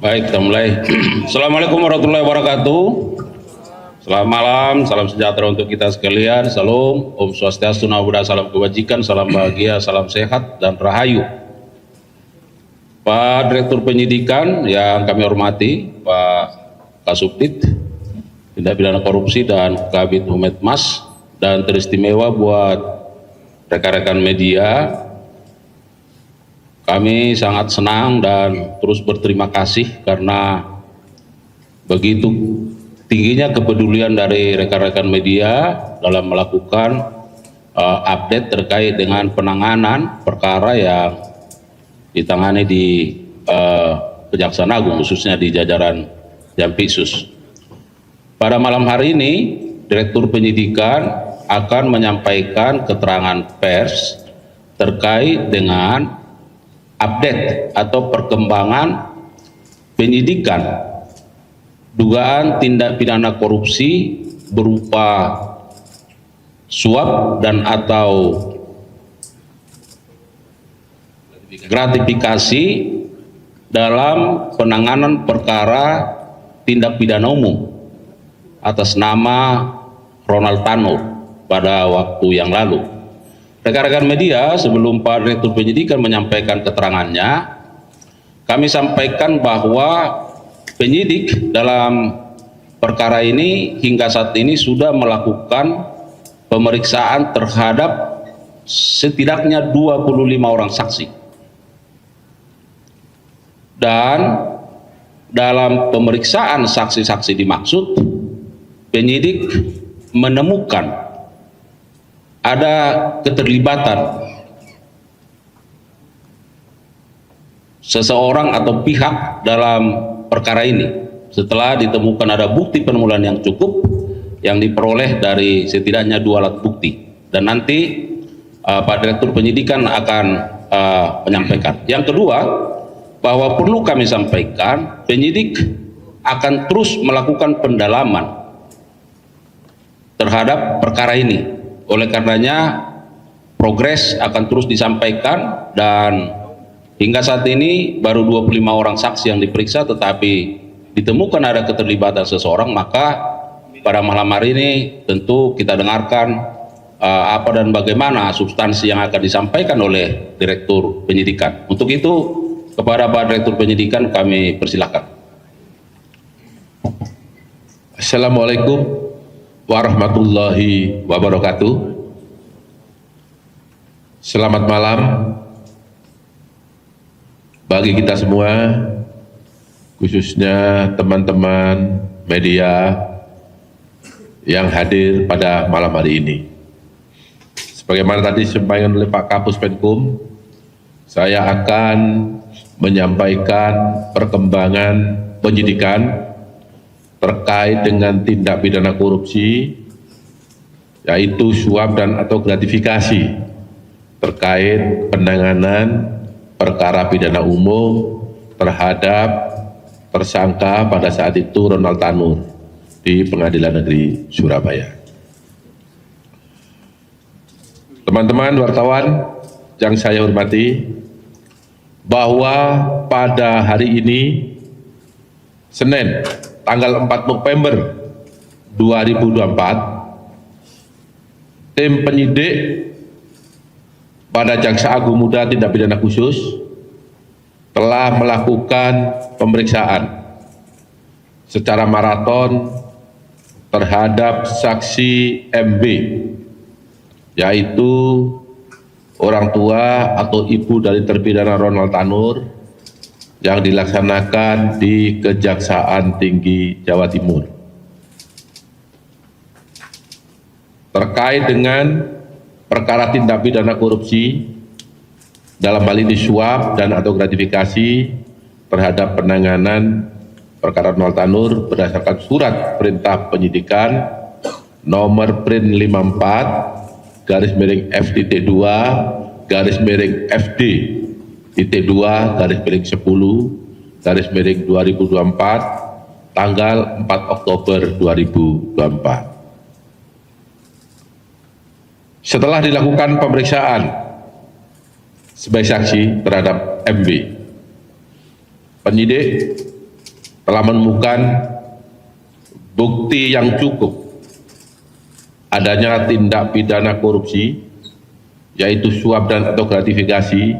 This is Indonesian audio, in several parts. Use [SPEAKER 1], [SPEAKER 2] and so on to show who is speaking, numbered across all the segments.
[SPEAKER 1] Baik, kita mulai. Assalamualaikum warahmatullahi wabarakatuh. Selamat malam, salam sejahtera untuk kita sekalian. Salam, Om Swastiastu, Namo Buddhaya, salam kebajikan, salam bahagia, salam sehat, dan rahayu. Pak Direktur Penyidikan yang kami hormati, Pak Kasubdit, Tindak Pidana Korupsi dan Kabid Humas, dan teristimewa buat rekan-rekan media. Kami sangat senang dan terus berterima kasih karena begitu tingginya kepedulian dari rekan-rekan media dalam melakukan update terkait dengan penanganan perkara yang ditangani di Kejaksaan Agung, khususnya di jajaran Jampitsus. Pada malam hari ini, Direktur Penyidikan akan menyampaikan keterangan pers terkait dengan update atau perkembangan penyidikan dugaan tindak pidana korupsi berupa suap dan atau gratifikasi dalam penanganan perkara tindak pidana umum atas nama Ronald Tanur pada waktu yang lalu. Rekan-rekan media, sebelum Pak Direktur Penyidikan menyampaikan keterangannya, kami sampaikan bahwa penyidik dalam perkara ini hingga saat ini sudah melakukan pemeriksaan terhadap setidaknya 25 orang saksi. Dan dalam pemeriksaan saksi-saksi dimaksud, penyidik menemukan ada keterlibatan seseorang atau pihak dalam perkara ini setelah ditemukan ada bukti permulaan yang cukup yang diperoleh dari setidaknya 2 alat bukti, dan nanti Pak Direktur Penyidikan akan menyampaikan. Yang kedua, bahwa perlu kami sampaikan, penyidik akan terus melakukan pendalaman terhadap perkara ini. Oleh karenanya progres akan terus disampaikan, dan hingga saat ini baru 25 orang saksi yang diperiksa, tetapi ditemukan ada keterlibatan seseorang. Maka pada malam hari ini tentu kita dengarkan apa dan bagaimana substansi yang akan disampaikan oleh Direktur Penyidikan. Untuk itu kepada Pak Direktur Penyidikan kami persilahkan.
[SPEAKER 2] Assalamualaikum warahmatullahi wabarakatuh. Selamat malam bagi kita semua, khususnya teman-teman media yang hadir pada malam hari ini. Sebagaimana tadi disampaikan oleh Pak Kapus Penkum, saya akan menyampaikan perkembangan penyidikan terkait dengan tindak pidana korupsi, yaitu suap dan atau gratifikasi terkait penanganan perkara pidana umum terhadap tersangka pada saat itu Ronald Tanur di Pengadilan Negeri Surabaya. Teman-teman wartawan yang saya hormati, bahwa pada hari ini Senin tanggal 4 November 2024, tim penyidik pada Jaksa Agung Muda Tindak Pidana Khusus telah melakukan pemeriksaan secara maraton terhadap saksi MB, yaitu orang tua atau ibu dari terpidana Ronald Tanur, yang dilaksanakan di Kejaksaan Tinggi Jawa Timur. Terkait dengan perkara tindak pidana korupsi, dalam hal ini suap dan atau gratifikasi terhadap penanganan perkara Ronald Tanur berdasarkan surat perintah penyidikan nomor Prin 54 /FDT2 FD /2 10 2024 tanggal 4 Oktober 2024. Setelah dilakukan pemeriksaan sebagai saksi terhadap MB, penyidik telah menemukan bukti yang cukup adanya tindak pidana korupsi, yaitu suap dan atau gratifikasi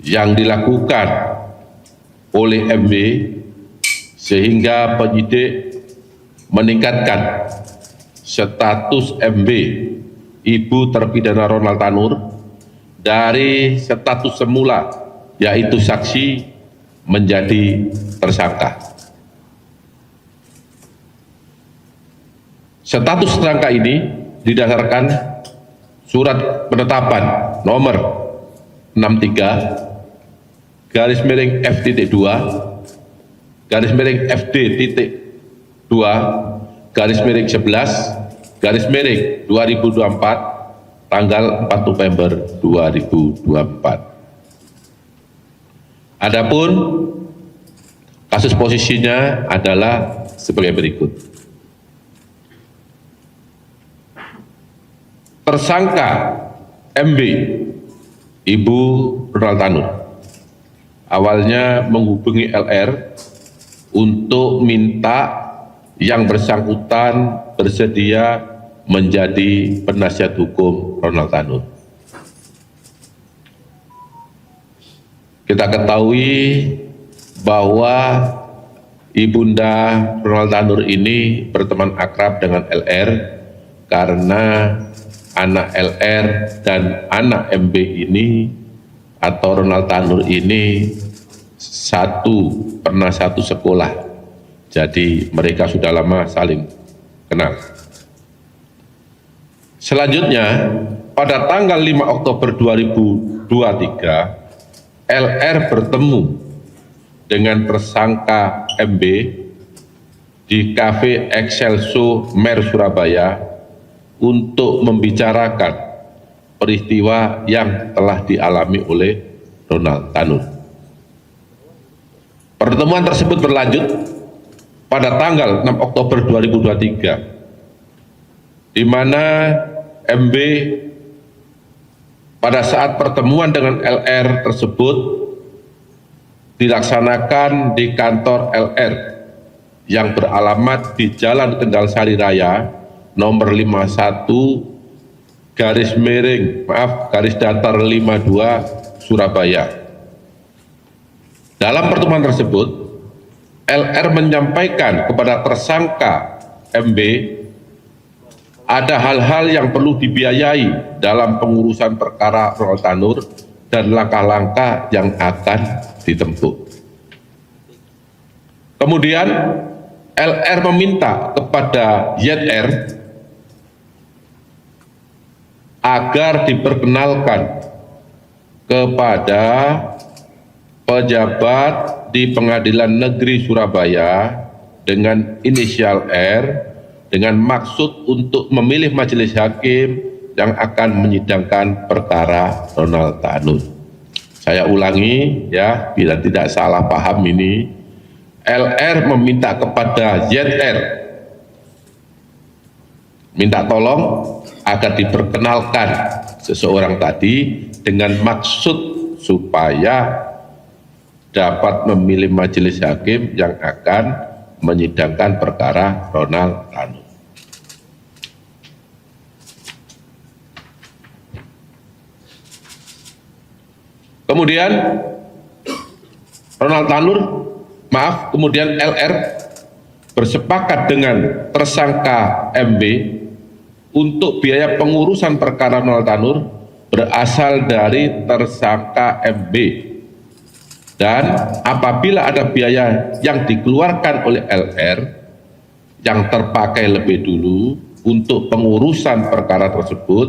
[SPEAKER 2] yang dilakukan oleh MB, sehingga penyidik meningkatkan status MB, ibu terpidana Ronald Tanur, dari status semula yaitu saksi menjadi tersangka. Status tersangka ini didasarkan surat penetapan nomor 63 garis miring F.2 garis miring FD.2 garis miring 11 garis miring 2024 tanggal 4 November 2024. Adapun kasus posisinya adalah sebagai berikut. Tersangka MB, Ibu Ronald Tanur, awalnya menghubungi LR untuk minta yang bersangkutan bersedia menjadi penasihat hukum Ronald Tanur. Kita ketahui bahwa Ibunda Ronald Tanur ini berteman akrab dengan LR karena anak LR dan anak MB ini atau Ronald Tanur ini pernah satu sekolah, jadi mereka sudah lama saling kenal. Selanjutnya, pada tanggal 5 Oktober 2023, LR bertemu dengan tersangka MB di Cafe Excelso Mer Surabaya untuk membicarakan peristiwa yang telah dialami oleh Ronald Tanur. Pertemuan tersebut berlanjut pada tanggal 6 Oktober 2023, di mana MB pada saat pertemuan dengan LR tersebut dilaksanakan di kantor LR yang beralamat di Jalan Kendal Sari Raya nomor 51 garis datar 52 Surabaya. Dalam pertemuan tersebut, LR menyampaikan kepada tersangka MB ada hal-hal yang perlu dibiayai dalam pengurusan perkara Ronald Tanur dan langkah-langkah yang akan ditempuh. Kemudian LR meminta kepada YR agar diperkenalkan kepada pejabat di Pengadilan Negeri Surabaya dengan inisial R dengan maksud untuk memilih majelis hakim yang akan menyidangkan perkara Ronald Tanur. Saya ulangi ya, bila tidak salah paham ini, LR meminta kepada YR minta tolong agar diperkenalkan seseorang tadi dengan maksud supaya dapat memilih majelis hakim yang akan menyidangkan perkara Ronald Tanur. Kemudian kemudian LR bersepakat dengan tersangka MB untuk biaya pengurusan perkara Ronald Tanur berasal dari tersangka MB, dan apabila ada biaya yang dikeluarkan oleh LR yang terpakai lebih dulu untuk pengurusan perkara tersebut,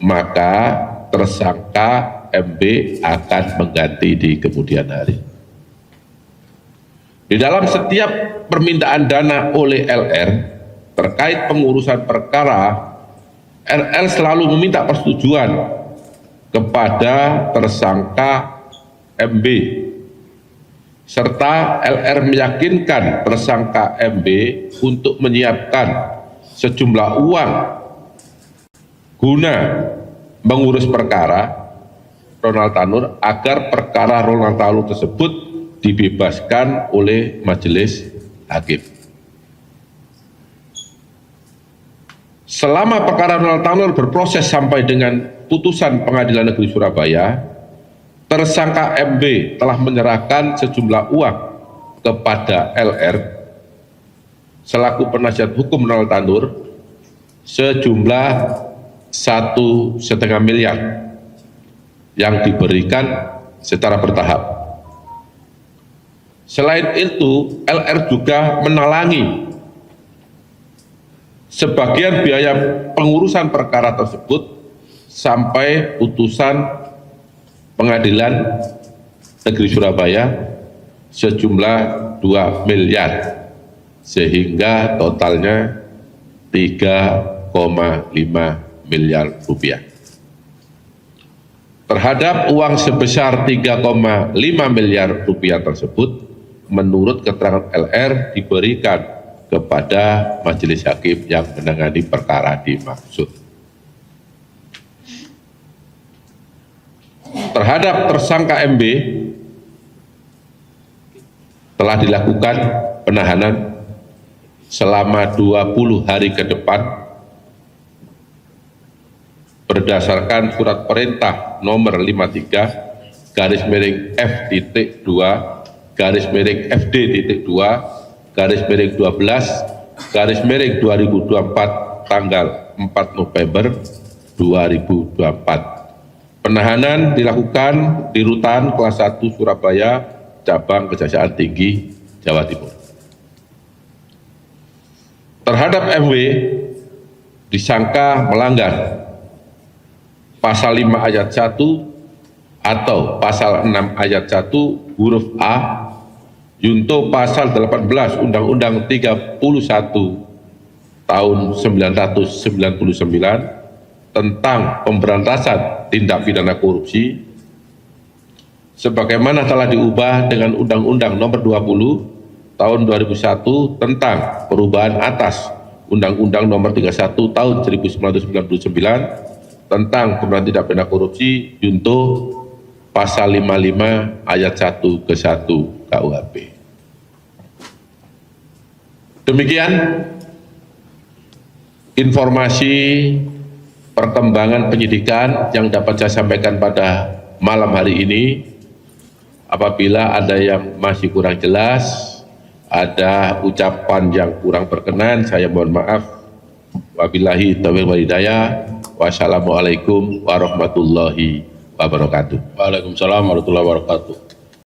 [SPEAKER 2] maka tersangka MB akan mengganti di kemudian hari. Di dalam setiap permintaan dana oleh LR terkait pengurusan perkara, LR selalu meminta persetujuan kepada tersangka MB, serta LR meyakinkan tersangka MB untuk menyiapkan sejumlah uang guna mengurus perkara Ronald Tanur agar perkara Ronald Tanur tersebut dibebaskan oleh majelis hakim. Selama perkara Donald Tanur berproses sampai dengan putusan Pengadilan Negeri Surabaya, tersangka MB telah menyerahkan sejumlah uang kepada LR selaku penasihat hukum Donald Tanur sejumlah 1,5 miliar yang diberikan secara bertahap. Selain itu, LR juga menalangi sebagian biaya pengurusan perkara tersebut sampai putusan Pengadilan Negeri Surabaya sejumlah 2 miliar, sehingga totalnya 3,5 miliar rupiah. Terhadap uang sebesar 3,5 miliar rupiah tersebut, menurut keterangan LR diberikan kepada majelis hakim yang menangani perkara dimaksud. Terhadap tersangka MB telah dilakukan penahanan selama 20 hari ke depan berdasarkan surat perintah nomor 53-FD.2/FD.2/12/2024 tanggal 4 November 2024. Penahanan dilakukan di Rutan Kelas 1 Surabaya, Cabang Kejaksaan Tinggi, Jawa Timur. Terhadap MW disangka melanggar Pasal 5 ayat 1 atau Pasal 6 ayat 1 huruf A junto Pasal 18 Undang-Undang 31 tahun 1999 tentang pemberantasan tindak pidana korupsi sebagaimana telah diubah dengan Undang-Undang Nomor 20 Tahun 2001 tentang perubahan atas Undang-Undang Nomor 31 Tahun 1999 tentang pemberantasan tindak pidana korupsi junto Pasal 55 ayat 1 ke 1 KUHP. Demikian informasi perkembangan penyidikan yang dapat saya sampaikan pada malam hari ini. Apabila ada yang masih kurang jelas, ada ucapan yang kurang berkenan, saya mohon maaf. Wabillahi taufiq wal hidayah. Wassalamualaikum warahmatullahi wabarakatuh.
[SPEAKER 1] Waalaikumsalam warahmatullahi wabarakatuh.